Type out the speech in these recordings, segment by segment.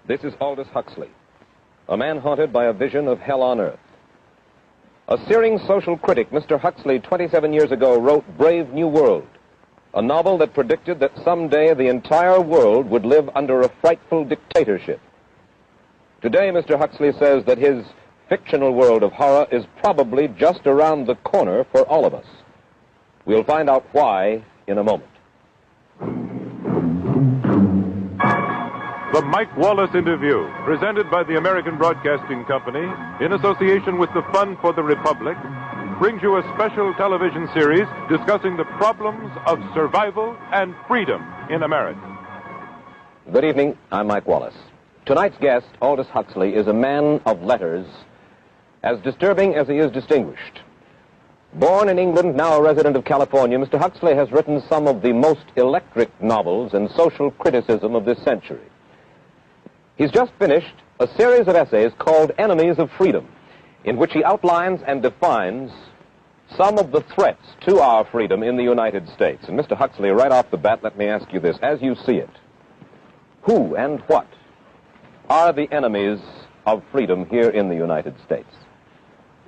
This is Aldous Huxley, a man haunted by a vision of hell on earth. A searing social critic, Mr. Huxley, 27 years ago, wrote Brave New World, a novel that predicted that someday the entire world would live under a frightful dictatorship. Today, Mr. Huxley says that his fictional world of horror is probably just around the corner for all of us. We'll find out why in a moment. The Mike Wallace Interview, presented by the American Broadcasting Company in association with the Fund for the Republic, brings you a special television series discussing the problems of survival and freedom in America. Good evening. I'm Mike Wallace. Tonight's guest, Aldous Huxley, is a man of letters, as disturbing as he is distinguished. Born in England, now a resident of California, Mr. Huxley has written some of the most electric novels and social criticism of this century. He's just finished a series of essays called Enemies of Freedom, in which he outlines and defines some of the threats to our freedom in the United States. And Mr. Huxley, right off the bat, let me ask you this. As you see it, who and what are the enemies of freedom here in the United States?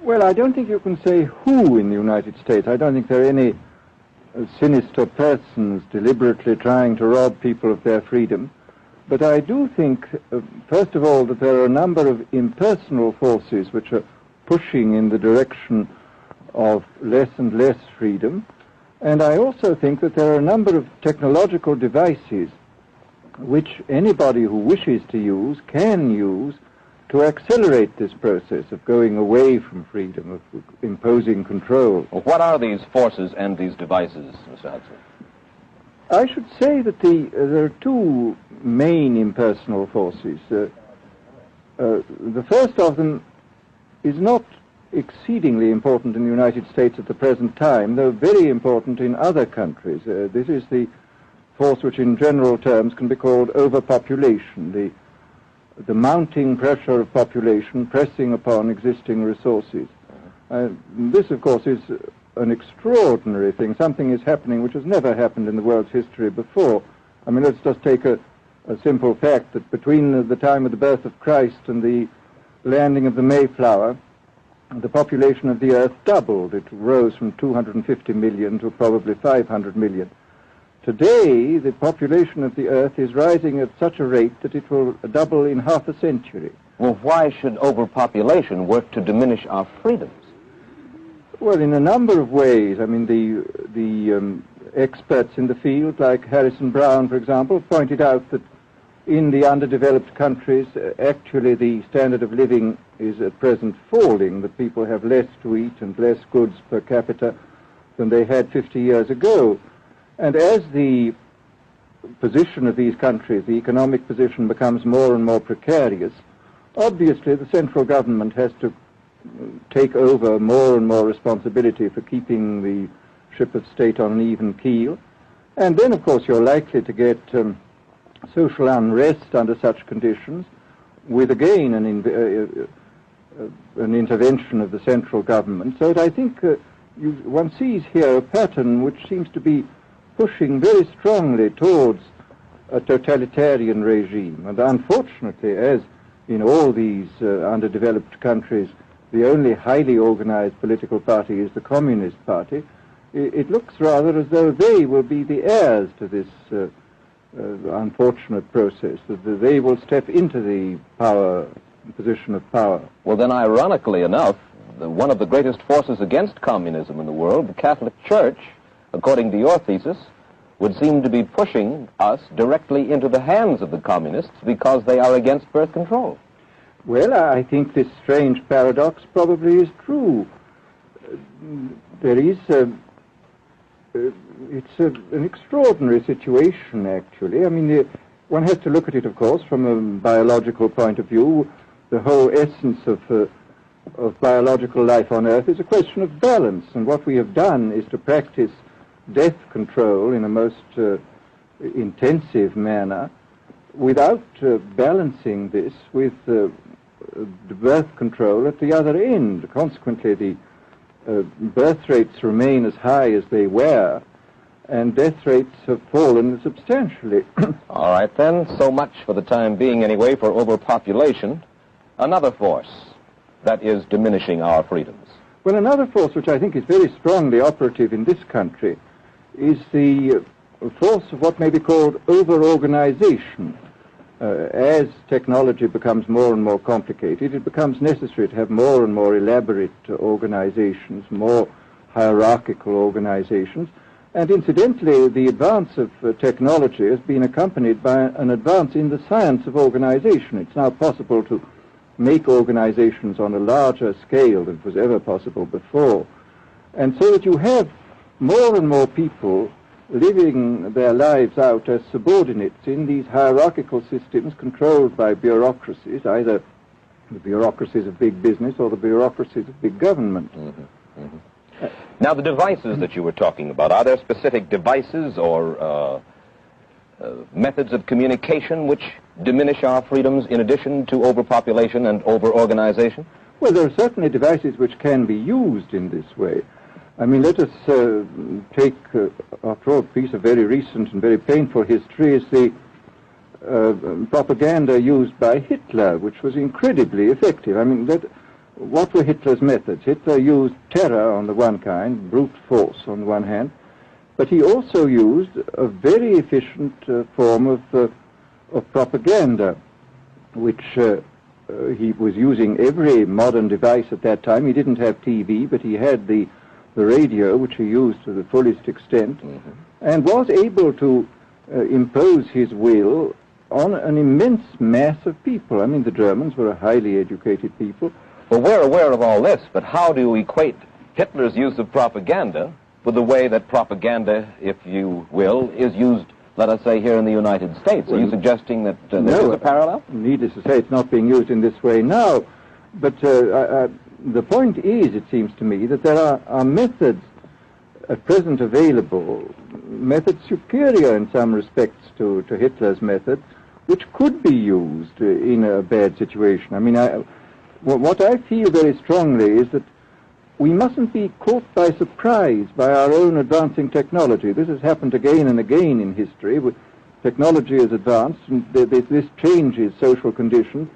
Well, I don't think you can say who in the United States. I don't think there are any sinister persons deliberately trying to rob people of their freedom. But I do think, first of all, that there are a number of impersonal forces which are pushing in the direction of less and less freedom. And I also think that there are a number of technological devices which anybody who wishes to use can use to accelerate this process of going away from freedom, of imposing control. Well, what are these forces and these devices, Mr. Huxley? I should say that there are two main impersonal forces. The first of them is not exceedingly important in the United States at the present time, though very important in other countries. This is the force which in general terms can be called overpopulation, the mounting pressure of population pressing upon existing resources. This, of course, is an extraordinary thing. Something is happening which has never happened in the world's history before. I mean, let's just take a simple fact that between the time of the birth of Christ and the landing of the Mayflower, the population of the Earth doubled. It rose from 250 million to probably 500 million. Today, the population of the Earth is rising at such a rate that it will double in half a century. Well, why should overpopulation work to diminish our freedoms? Well, in a number of ways. I mean, the experts in the field, like Harrison Brown, for example, pointed out that in the underdeveloped countries, actually the standard of living is at present falling, that people have less to eat and less goods per capita than they had 50 years ago. And as the position of these countries, the economic position, becomes more and more precarious, obviously the central government has to take over more and more responsibility for keeping the ship of state on an even keel. And then, of course, you're likely to get social unrest under such conditions, with again an intervention of the central government. So that I think one sees here a pattern which seems to be pushing very strongly towards a totalitarian regime. And unfortunately, as in all these underdeveloped countries, the only highly organized political party is the Communist Party, it looks rather as though they will be the heirs to this unfortunate process, that they will step into the position of power. Well, then, ironically enough, one of the greatest forces against communism in the world, the Catholic Church, according to your thesis, would seem to be pushing us directly into the hands of the communists because they are against birth control. Well, I think this strange paradox probably is true. There is it's an extraordinary situation, actually. I mean, one has to look at it, of course, from a biological point of view. The whole essence of biological life on Earth is a question of balance, and what we have done is to practice death control in a most intensive manner without balancing this with the birth control at the other end. Consequently, the birth rates remain as high as they were, and death rates have fallen substantially. All right, then. So much for the time being, anyway, for overpopulation. Another force that is diminishing our freedoms. Well, another force which I think is very strongly operative in this country is the force of what may be called over-organization. As technology becomes more and more complicated, it becomes necessary to have more and more elaborate organizations, more hierarchical organizations. And incidentally, the advance of technology has been accompanied by an advance in the science of organization. It's now possible to make organizations on a larger scale than was ever possible before. And so that you have more and more people living their lives out as subordinates in these hierarchical systems controlled by bureaucracies, either the bureaucracies of big business or the bureaucracies of big government. Now, the devices that you were talking about, are there specific devices or methods of communication which diminish our freedoms in addition to overpopulation and over-organization? Well, there are certainly devices which can be used in this way. I mean, let us take, after all, a piece of very recent and very painful history is the propaganda used by Hitler, which was incredibly effective. I mean, what were Hitler's methods? Hitler used terror on the one kind, brute force on the one hand, but he also used a very efficient form of propaganda, which he was using every modern device at that time. He didn't have TV, but he had the radio, which he used to the fullest extent, and was able to impose his will on an immense mass of people. I mean, the Germans were a highly educated people. Well, we're aware of all this, but how do you equate Hitler's use of propaganda with the way that propaganda, if you will, is used, let us say, here in the United States? Are you suggesting that there is a parallel? Needless to say, it's not being used in this way now, but the point is, it seems to me, that there are methods at present available, methods superior in some respects to Hitler's method, which could be used in a bad situation. I mean, what I feel very strongly is that we mustn't be caught by surprise by our own advancing technology. This has happened again and again in history. Technology has advanced, and this changes social conditions,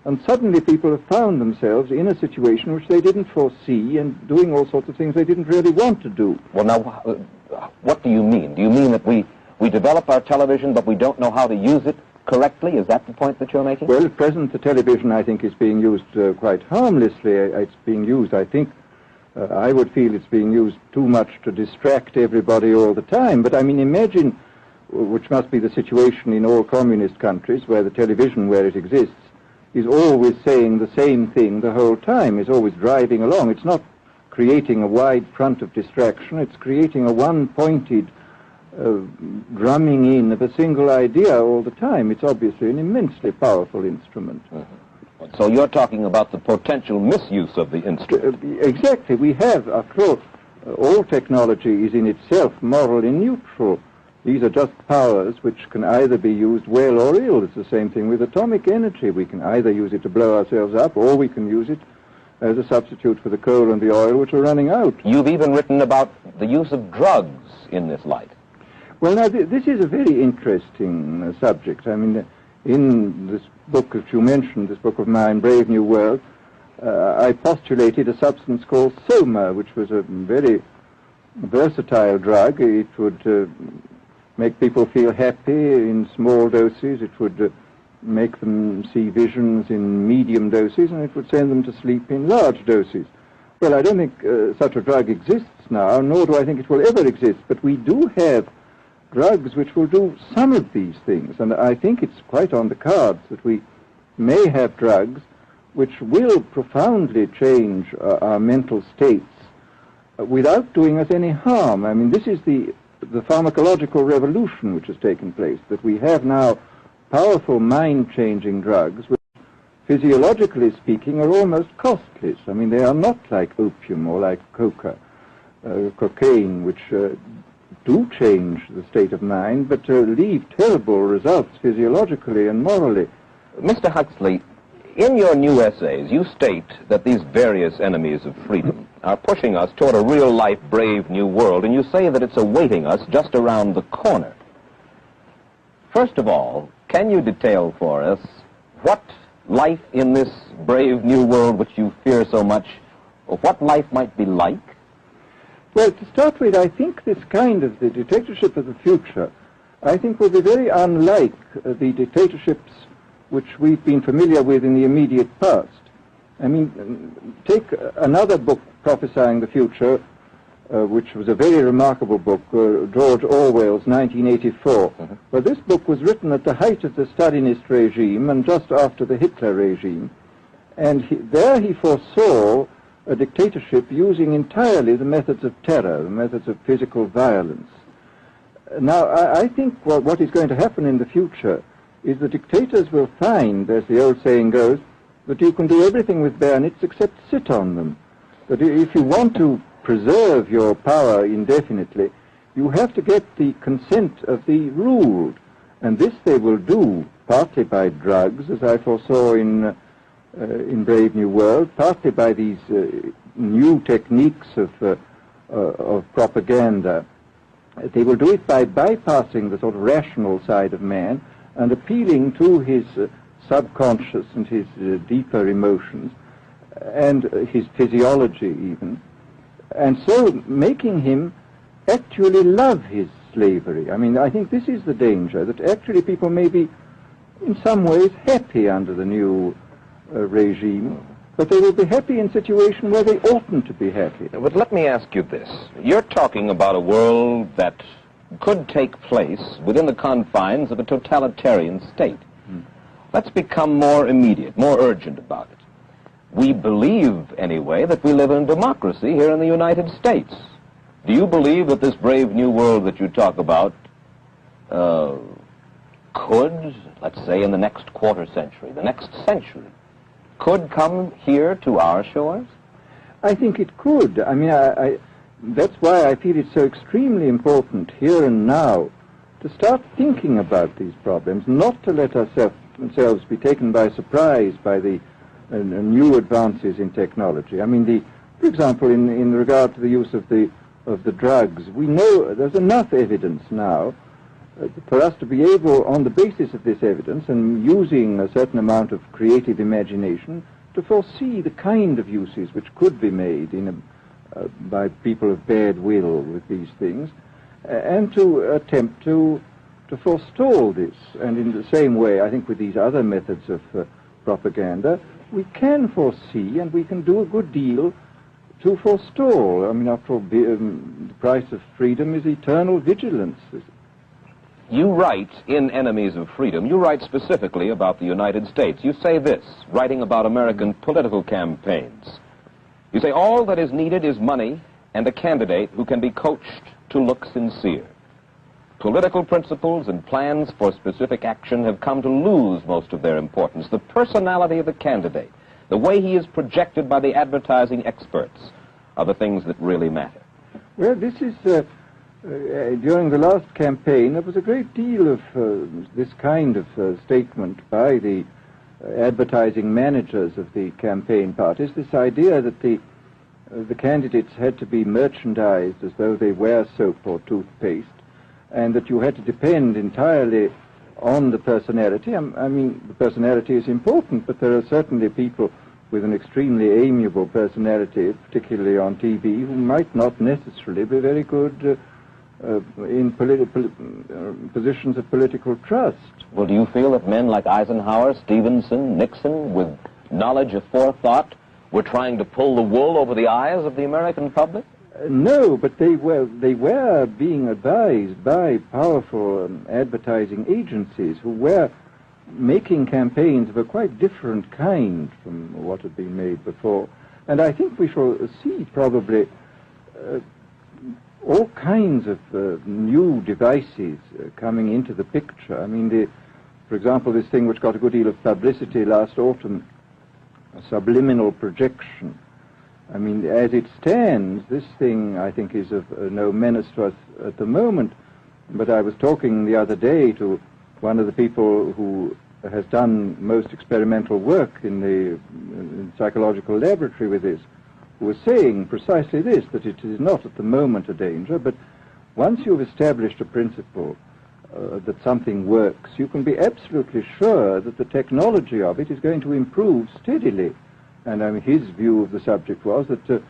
and suddenly people have found themselves in a situation which they didn't foresee and doing all sorts of things they didn't really want to do. Well, now, what do you mean? Do you mean that we develop our television, but we don't know how to use it correctly? Is that the point that you're making? Well, at present, the television, I think, is being used quite harmlessly. It's being used, I think, I would feel it's being used too much to distract everybody all the time. But, I mean, imagine, which must be the situation in all communist countries, where the television, where it exists, is always saying the same thing the whole time, is always driving along. It's not creating a wide front of distraction, it's creating a one-pointed drumming in of a single idea all the time. It's obviously an immensely powerful instrument. So you're talking about the potential misuse of the instrument. Exactly. We have, after all technology is in itself morally neutral. These are just powers which can either be used well or ill. It's the same thing with atomic energy. We can either use it to blow ourselves up, or we can use it as a substitute for the coal and the oil, which are running out. You've even written about the use of drugs in this light. Well, now, this is a very interesting subject. I mean, in this book that you mentioned, this book of mine, Brave New World, I postulated a substance called Soma, which was a very versatile drug. It would make people feel happy in small doses. It would make them see visions in medium doses, and it would send them to sleep in large doses. Well, I don't think such a drug exists now, nor do I think it will ever exist, but we do have drugs which will do some of these things, and I think it's quite on the cards that we may have drugs which will profoundly change our mental states without doing us any harm. I mean, this is the pharmacological revolution which has taken place, that we have now powerful mind-changing drugs which, physiologically speaking, are almost costless. I mean, they are not like opium or like cocaine, which do change the state of mind, but leave terrible results physiologically and morally. Mr. Huxley, in your new essays, you state that these various enemies of freedom, are pushing us toward a real-life, brave new world, and you say that it's awaiting us just around the corner. First of all, can you detail for us what life in this brave new world which you fear so much, or what life might be like? Well, to start with, I think this kind of the dictatorship of the future, I think will be very unlike the dictatorships which we've been familiar with in the immediate past. I mean, take another book prophesying the future, which was a very remarkable book, George Orwell's 1984. Well, this book was written at the height of the Stalinist regime and just after the Hitler regime. And there he foresaw a dictatorship using entirely the methods of terror, the methods of physical violence. Now, I think what is going to happen in the future is the dictators will find, as the old saying goes, that you can do everything with bayonets except sit on them. That if you want to preserve your power indefinitely, you have to get the consent of the ruled. And this they will do partly by drugs, as I foresaw in Brave New World, partly by these new techniques of propaganda. They will do it by bypassing the sort of rational side of man and appealing to his subconscious and his deeper emotions and his physiology even, and so making him actually love his slavery. I mean, I think this is the danger, that actually people may be in some ways happy under the new regime, but they will be happy in a situation where they oughtn't to be happy. But let me ask you this. You're talking about a world that could take place within the confines of a totalitarian state. Let's become more immediate, more urgent about it. We believe, anyway, that we live in a democracy here in the United States. Do you believe that this brave new world that you talk about could, let's say in the next quarter century, the next century, could come here to our shores? I think it could. I mean, that's why I feel it's so extremely important here and now to start thinking about these problems, not to let ourselves be taken by surprise by the new advances in technology. I mean, for example, in regard to the use of the drugs, we know there's enough evidence now for us to be able, on the basis of this evidence and using a certain amount of creative imagination, to foresee the kind of uses which could be made by people of bad will with these things, and to attempt to forestall this. And in the same way, I think with these other methods of propaganda, we can foresee and we can do a good deal to forestall. I mean, after all, the price of freedom is eternal vigilance. You write in Enemies of Freedom, you write specifically about the United States. You say this, writing about American political campaigns. You say, all that is needed is money and a candidate who can be coached to look sincere. Political principles and plans for specific action have come to lose most of their importance. The personality of the candidate, the way he is projected by the advertising experts, are the things that really matter. Well, this is... during the last campaign, there was a great deal of this kind of statement by the advertising managers of the campaign parties, this idea that the candidates had to be merchandised as though they were soap or toothpaste, and that you had to depend entirely on the personality. I mean, the personality is important, but there are certainly people with an extremely amiable personality, particularly on TV, who might not necessarily be very good in positions of political trust. Well, do you feel that men like Eisenhower, Stevenson, Nixon, with knowledge of forethought, were trying to pull the wool over the eyes of the American public? No, but they were being advised by powerful advertising agencies who were making campaigns of a quite different kind from what had been made before. And I think we shall see probably all kinds of new devices coming into the picture. I mean, for example, this thing which got a good deal of publicity last autumn, subliminal projection. I mean, as it stands, this thing, I think, is of no menace to us at the moment. But I was talking the other day to one of the people who has done most experimental work in the psychological laboratory with this, was saying precisely this, that it is not at the moment a danger, but once you've established a principle that something works, you can be absolutely sure that the technology of it is going to improve steadily. And I mean, his view of the subject was that,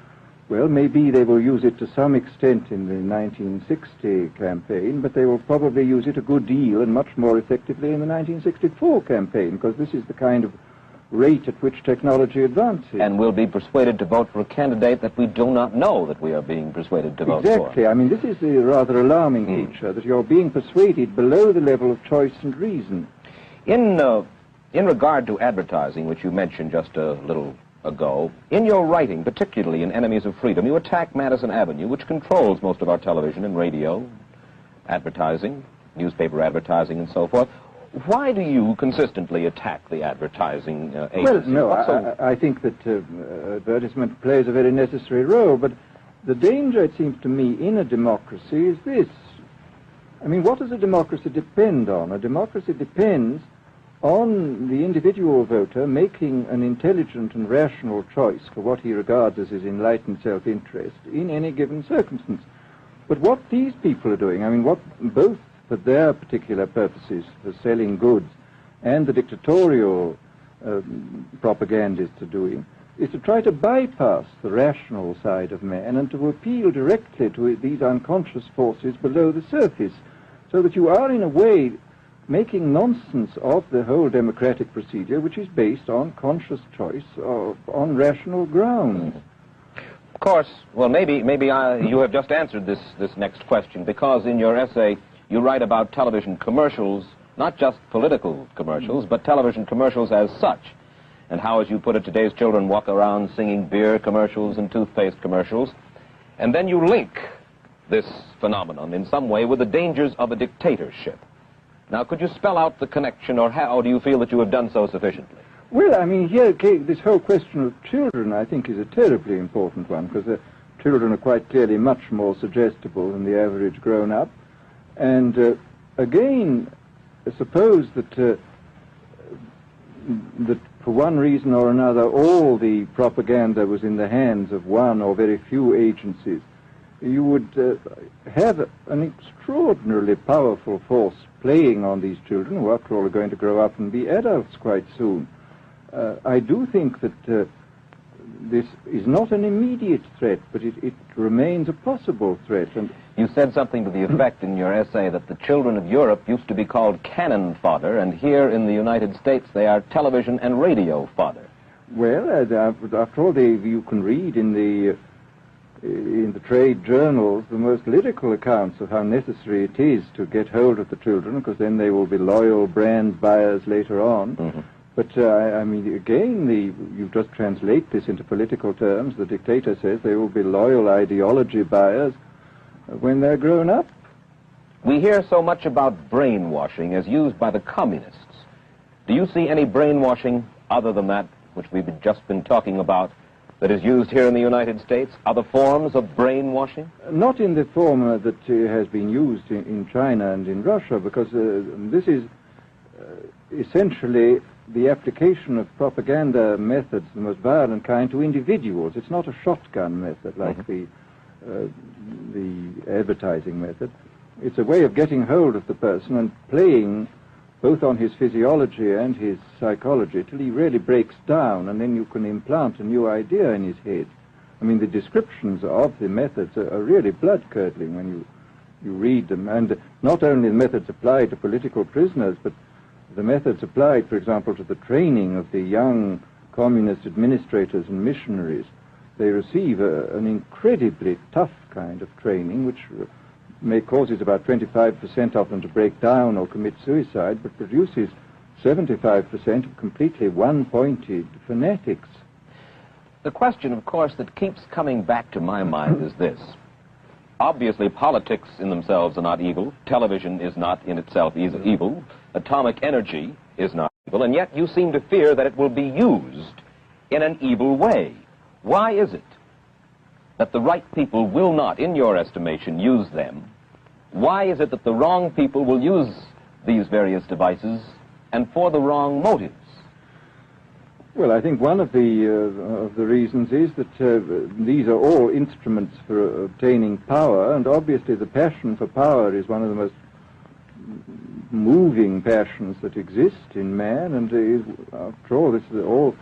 well, maybe they will use it to some extent in the 1960 campaign, but they will probably use it a good deal and much more effectively in the 1964 campaign, because this is the kind of rate at which technology advances. And we'll be persuaded to vote for a candidate that we do not know that we are being persuaded to vote for. Exactly. I mean, this is the rather alarming feature, that you're being persuaded below the level of choice and reason. In regard to advertising, which you mentioned just a little ago, in your writing, particularly in Enemies of Freedom, you attack Madison Avenue, which controls most of our television and radio advertising, newspaper advertising, and so forth. Why do you consistently attack the advertising agency? Well, no, I think that advertisement plays a very necessary role, but the danger, it seems to me, in a democracy is this. I mean, what does a democracy depend on? A democracy depends on the individual voter making an intelligent and rational choice for what he regards as his enlightened self-interest in any given circumstance. But what these people are doing, I mean, what both for their particular purposes, for selling goods, and the dictatorial propagandists are doing, is to try to bypass the rational side of man and to appeal directly to these unconscious forces below the surface, so that you are, in a way, making nonsense of the whole democratic procedure, which is based on conscious choice on rational grounds. Of course, well, maybe you have just answered this next question, because in your essay you write about television commercials, not just political commercials, but television commercials as such, and how, as you put it, today's children walk around singing beer commercials and toothpaste commercials, and then you link this phenomenon in some way with the dangers of a dictatorship. Now, could you spell out the connection, or how do you feel that you have done so sufficiently? Well, I mean, here, this whole question of children, I think, is a terribly important one, because the children are quite clearly much more suggestible than the average grown-up. And again, suppose that that for one reason or another all the propaganda was in the hands of one or very few agencies, you would have an extraordinarily powerful force playing on these children, who after all are going to grow up and be adults quite soon. I do think that this is not an immediate threat, but it remains a possible threat. And you said something to the effect in your essay that the children of Europe used to be called cannon fodder, and here in the United States they are television and radio fodder. Well, after all, you can read in the trade journals the most lyrical accounts of how necessary it is to get hold of the children, because then they will be loyal brand buyers later on. Mm-hmm. But, I mean, again, you just translate this into political terms. The dictator says they will be loyal ideology buyers when they're grown up. We hear so much about brainwashing as used by the communists. Do you see any brainwashing other than that which we've just been talking about that is used here in the United States? Other forms of brainwashing? Not in the form that has been used in China and in Russia, because this is essentially the application of propaganda methods, the most violent kind, to individuals. It's not a shotgun method like the advertising method. It's a way of getting hold of the person and playing both on his physiology and his psychology till he really breaks down, and then you can implant a new idea in his head. I mean, the descriptions of the methods are really blood-curdling when you read them, and not only the methods applied to political prisoners, but the methods applied, for example, to the training of the young communist administrators and missionaries. They receive an incredibly tough kind of training, which causes about 25% of them to break down or commit suicide, but produces 75% of completely one-pointed fanatics. The question, of course, that keeps coming back to my mind is this. Obviously, politics in themselves are not evil. Television is not in itself evil. Atomic energy is not evil. And yet you seem to fear that it will be used in an evil way. Why is it that the right people will not, in your estimation, use them? Why is it that the wrong people will use these various devices and for the wrong motives? Well, I think one of the reasons is that these are all instruments for obtaining power, and obviously the passion for power is one of the most moving passions that exist in man, and after all, all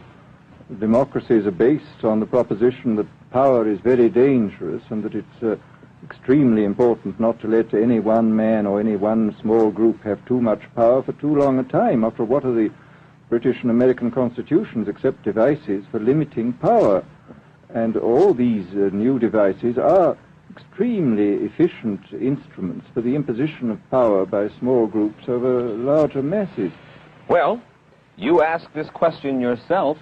democracies are based on the proposition that power is very dangerous and that it's extremely important not to let any one man or any one small group have too much power for too long a time. After all, what are the British and American constitutions except devices for limiting power? And all these new devices are extremely efficient instruments for the imposition of power by small groups over larger masses. Well, you ask this question yourself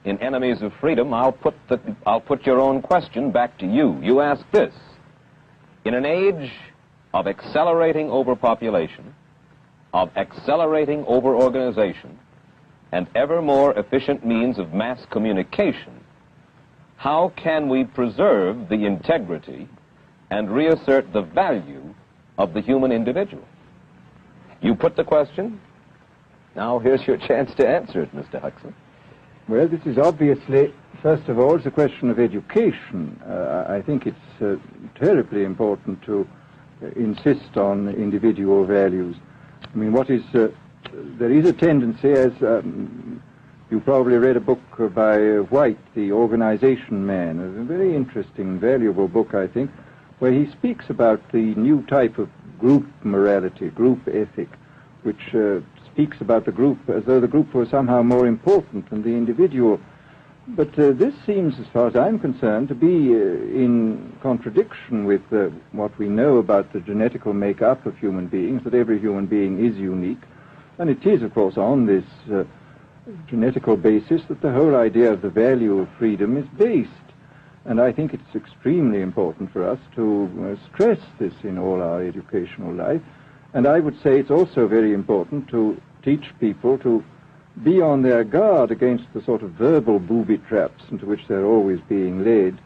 in Enemies of Freedom. I'll put your own question back to you. You ask this: in an age of accelerating overpopulation, of accelerating overorganization, and ever more efficient means of mass communication, how can we preserve the integrity and reassert the value of the human individual? You put the question. Now here's your chance to answer it, Mr. Huxley. Well, this is obviously, first of all, it's a question of education. I think it's terribly important to insist on individual values. I mean, there is a tendency, as you probably read a book by White, The Organization Man, a very interesting, valuable book, I think, where he speaks about the new type of group morality, group ethic, which speaks about the group as though the group was somehow more important than the individual. But this seems, as far as I'm concerned, to be in contradiction with what we know about the genetical makeup of human beings, that every human being is unique. And it is, of course, on this genetical basis that the whole idea of the value of freedom is based. And I think it's extremely important for us to stress this in all our educational life. And I would say it's also very important to teach people to be on their guard against the sort of verbal booby traps into which they're always being led,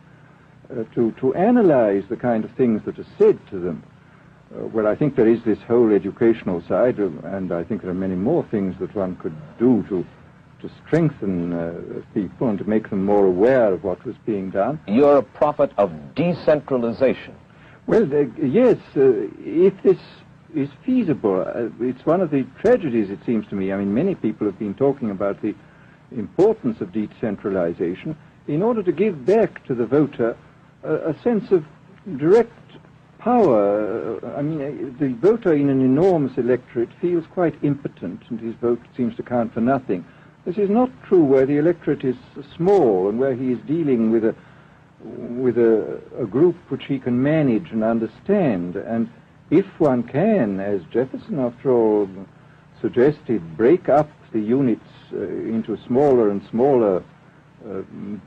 to analyze the kind of things that are said to them. Well, I think there is this whole educational side, and I think there are many more things that one could do to strengthen people and to make them more aware of what was being done. You're a prophet of decentralization. Well, yes, if this is feasible. It's one of the tragedies, it seems to me. I mean, many people have been talking about the importance of decentralization in order to give back to the voter a sense of direct power. I mean, the voter in an enormous electorate feels quite impotent, and his vote seems to count for nothing. This is not true where the electorate is small and where he is dealing with a group which he can manage and understand. And if one can, as Jefferson, after all, suggested, break up the units into smaller and smaller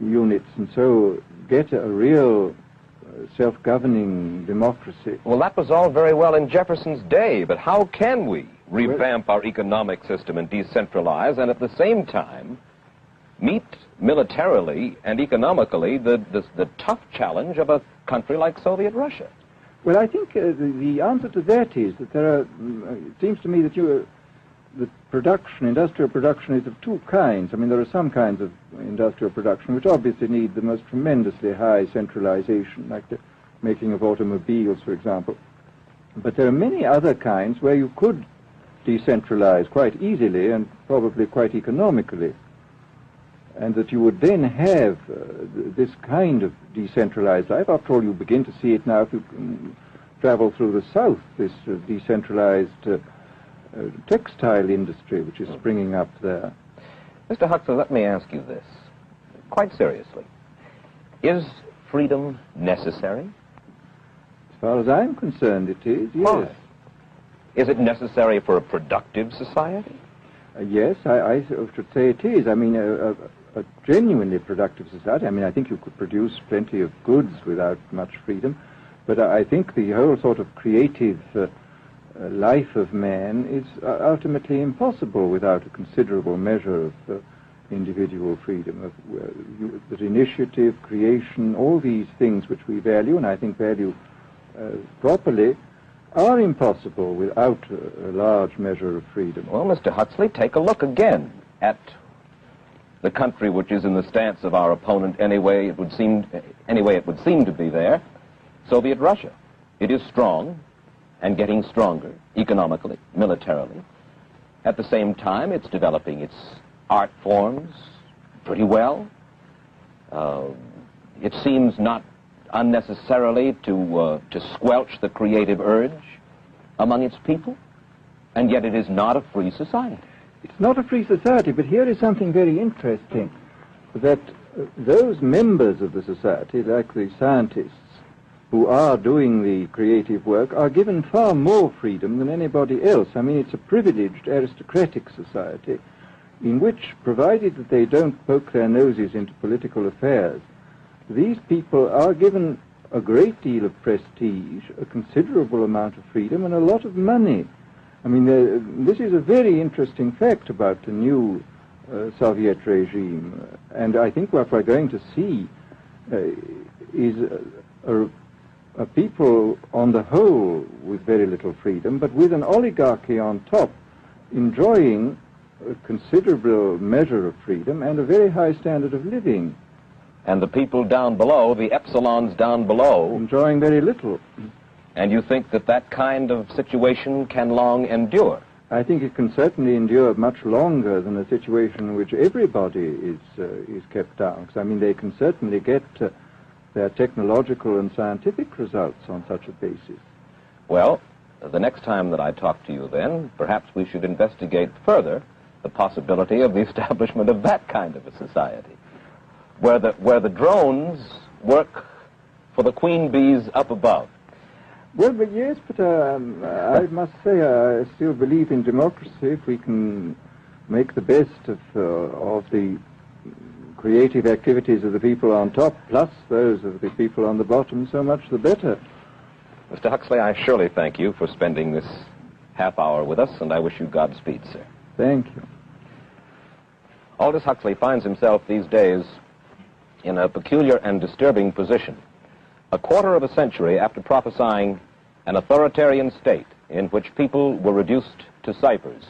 units and so get a real self-governing democracy. Well, that was all very well in Jefferson's day, but how can we revamp our economic system and decentralize and at the same time meet militarily and economically the tough challenge of a country like Soviet Russia? Well, I think the answer to that is that there are, it seems to me that the production, industrial production, is of two kinds. I mean, there are some kinds of industrial production which obviously need the most tremendously high centralization, like the making of automobiles, for example. But there are many other kinds where you could decentralize quite easily and probably quite economically, and that you would then have this kind of decentralized life. After all, you begin to see it now if you travel through the South, this decentralized textile industry which is springing up there. Mr. Huxley, let me ask you this, quite seriously. Is freedom necessary? As far as I'm concerned, it is, yes. Why? Is it necessary for a productive society? Yes, I should say it is. I mean, a genuinely productive society. I mean, I think you could produce plenty of goods without much freedom, but I think the whole sort of creative life of man is ultimately impossible without a considerable measure of individual freedom, that initiative, creation, all these things which we value, and I think value properly, are impossible without a large measure of freedom. Well, Mr. Huxley, take a look again at the country which is in the stance of our opponent anyway it would seem to be there, Soviet Russia. It is strong and getting stronger economically, militarily. At the same time, it's developing its art forms pretty well. It seems not unnecessarily to squelch the creative urge among its people, and yet it is not a free society. It's not a free society, but here is something very interesting, that those members of the society, like the scientists who are doing the creative work, are given far more freedom than anybody else. I mean, it's a privileged aristocratic society in which, provided that they don't poke their noses into political affairs, these people are given a great deal of prestige, a considerable amount of freedom, and a lot of money. I mean, this is a very interesting fact about the new Soviet regime, and I think what we're going to see is a people on the whole with very little freedom, but with an oligarchy on top enjoying a considerable measure of freedom and a very high standard of living. And the people down below, the epsilons down below, enjoying very little. And you think that that kind of situation can long endure? I think it can certainly endure much longer than a situation in which everybody is kept down. Because, I mean, they can certainly get their technological and scientific results on such a basis. Well, the next time that I talk to you then, perhaps we should investigate further the possibility of the establishment of that kind of a society, where the drones work for the queen bees up above. Well, but yes, but I must say I still believe in democracy. If we can make the best of the creative activities of the people on top, plus those of the people on the bottom, so much the better. Mr. Huxley, I surely thank you for spending this half hour with us, and I wish you Godspeed, sir. Thank you. Aldous Huxley finds himself these days in a peculiar and disturbing position. A quarter of a century after prophesying an authoritarian state in which people were reduced to ciphers,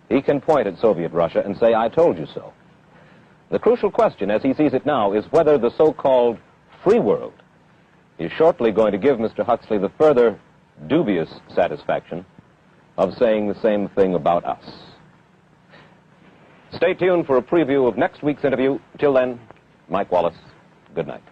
he can point at Soviet Russia and say, "I told you so." The crucial question, as he sees it now, is whether the so-called free world is shortly going to give Mr. Huxley the further dubious satisfaction of saying the same thing about us. Stay tuned for a preview of next week's interview. Till then, Mike Wallace, good night.